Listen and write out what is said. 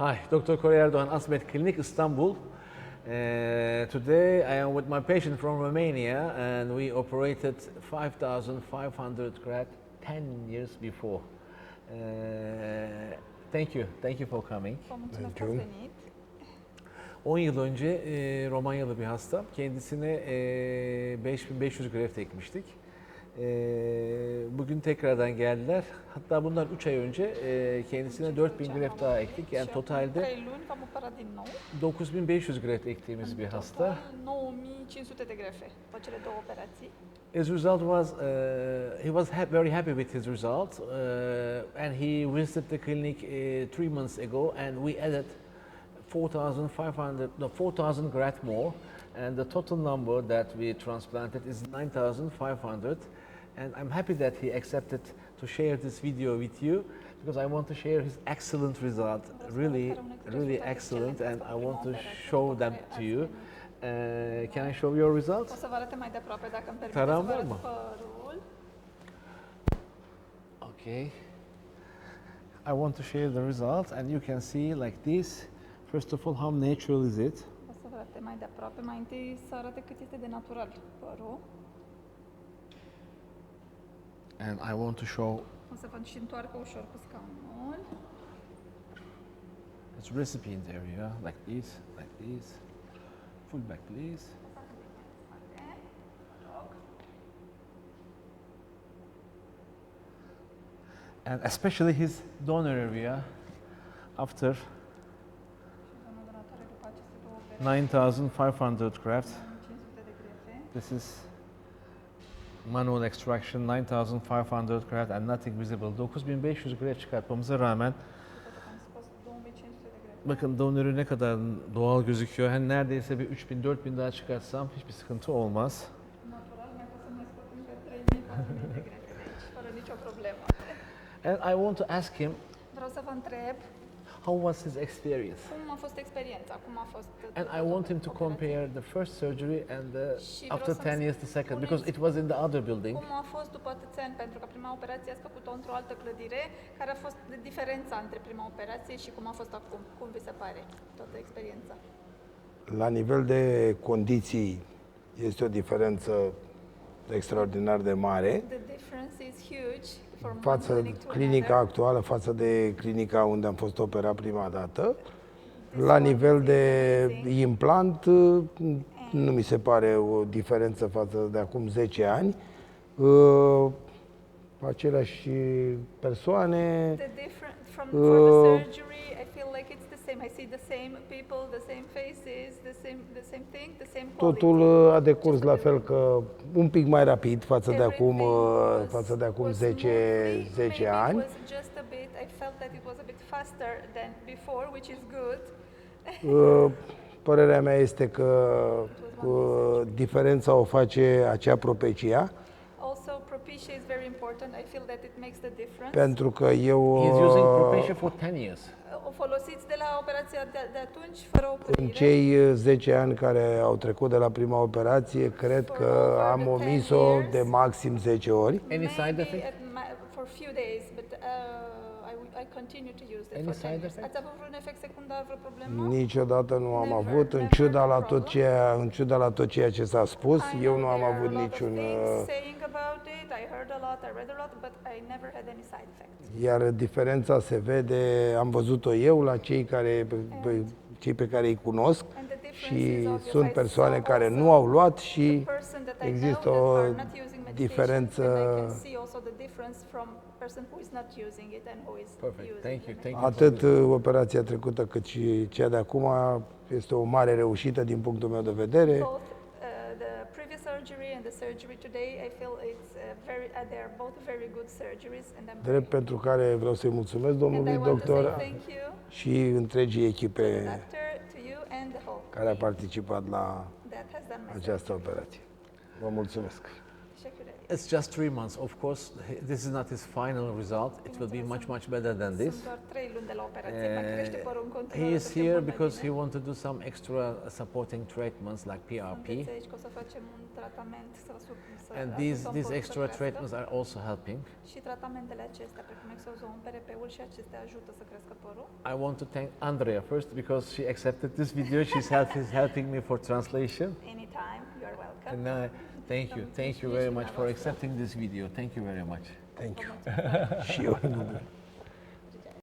Hi, Dr. Koray Erdoğan, Asmet Klinik, Istanbul. Today I am with my patient from Romania and we operated 5,500 graft 10 years before. Thank you for coming. Vă mulțumesc că ați venit. 10 yıl önce Romanyalı bir hasta. Kendisine 5500 graft ekmiştik. Bugün tekrardan geldiler. Hatta bundan 3 ay önce kendisine 4000 graft daha ektik. Yani totalde 3 luni v-am operat din nou. 9500 graft ektiğimiz bir hasta. Total 9500 de grefe pe cele două operații. His result was, he was very happy with his result and he visited the clinic 3 months ago and we added 4,000 graft more and the total number that we transplanted is 9,500 and I'm happy that he accepted to share this video with you because I want to share his excellent result, really excellent, and I want to show them to you. Can I show your results? O să vă arăt mai de aproape dacă îmi permiteți Taram să vă var arăt mı? părul. Okay. I want to share the results and you can see like this. First of all, how natural is it? O să vă arăt mai de aproape. Mai întâi să arate cât este de natural părul. And I want to show O să vă și întoarcă ușor cu scaunul. its recipient area, like this, like this. Full back, please. And especially his donor area after 9,500 grafts. 500 de grefe. This is manual extraction, 9,500 graft and nothing visible. 9500 graft çıkartmamıza rağmen Am scos 2500 de grefe. bakın donörü ne kadar doğal gözüküyor. Hani neredeyse bir 3000-4000 daha çıkartsam hiçbir sıkıntı olmaz. Natural, mi-a fost să mai scot încă 3000-4000 de grefe de aici, fără nicio problemă. And I want to ask him, Vreau să vă întreb how was his experience? cum a fost experiența, cum a fost... And I want him to compare the first surgery and Și after vreau 10 years the second, because it was in the other building. Cum a fost după atâția ani, pentru că prima operație ați făcut-o într-o altă clădire, care a fost diferența între prima operație și cum a fost acum? Cum vi se pare toată experiența? La nivel de condiții este o diferență extraordinar de mare The difference is huge from one față clinic to clinica another. actuală, față de clinica unde am fost operat prima dată. La nivel de implant, nu mi se pare o diferență față de acum 10 ani. Aceleași persoane, The different for the surgery, I feel like it's the same. I see the same people, the same faces, the same thing, the same quality. totul a decurs la fel că un pic mai rapid față de acum, Everything was 10 smoothly. Maybe ani. it was just a bit, I felt that it was a bit faster than before, which is good. Părerea mea este că diferența o face acea propecia, Also, Propecia is very important. I feel that it makes the difference. pentru că eu He's using Propecia for 10 years. O folosiți de la operația de atunci, fără oprire. în cei 10 ani care au trecut de la prima operație, cred că am omis-o de maxim 10 ori. Any side Maybe effect? for a few days, but I continue to use it Any for 10 side years. effect? Ați avut vreun efect secundar, vreo problemă? Niciodată nu am Never, avut, în never ciuda no la problem. în ciuda la tot ceea ce s-a spus, I eu know nu am there are avut a lot of niciun. things saying about it. I heard a lot, I read a lot, but I never had any side effects. Iar diferența se vede, am văzut-o eu la cei pe care îi cunosc And the difference și is obvious. sunt I persoane saw care also nu au luat the și person that I există know o that are not using medication, diferență. and I can see also the difference from person who is not using it and who is Perfect. using Thank you. it. Thank you. Atât operația trecută cât și cea de acum este o mare reușită din punctul meu de vedere. Both the previous surgery and the surgery today, I feel it's they are both very good surgeries, and I'm Drept pentru care vreau să-i mulțumesc and I domnului want to say doctor thank you, și întregii echipe doctor, to you and the whole care a team participat la that has done my această operație. Vă mulțumesc! surgery. It's just 3 months. Of course, this is not his final result. It will be much better than this. Sunt doar 3 luni de la operație, mai crește părul în He continuare. is here because he wants to do some extra supporting treatments like PRP. Sunteți aici că o să facem un tratament să And ajutăm these părul să extra crească. treatments are also helping. Și tratamentele acestea, precum exozom, PRP-ul și acestea ajută să crească părul. I want to thank Andrea first because she accepted this video. She's helping me for translation. Anytime, you are welcome. And thank you very much for accepting this video. Thank you very much. Thank you. Și eu.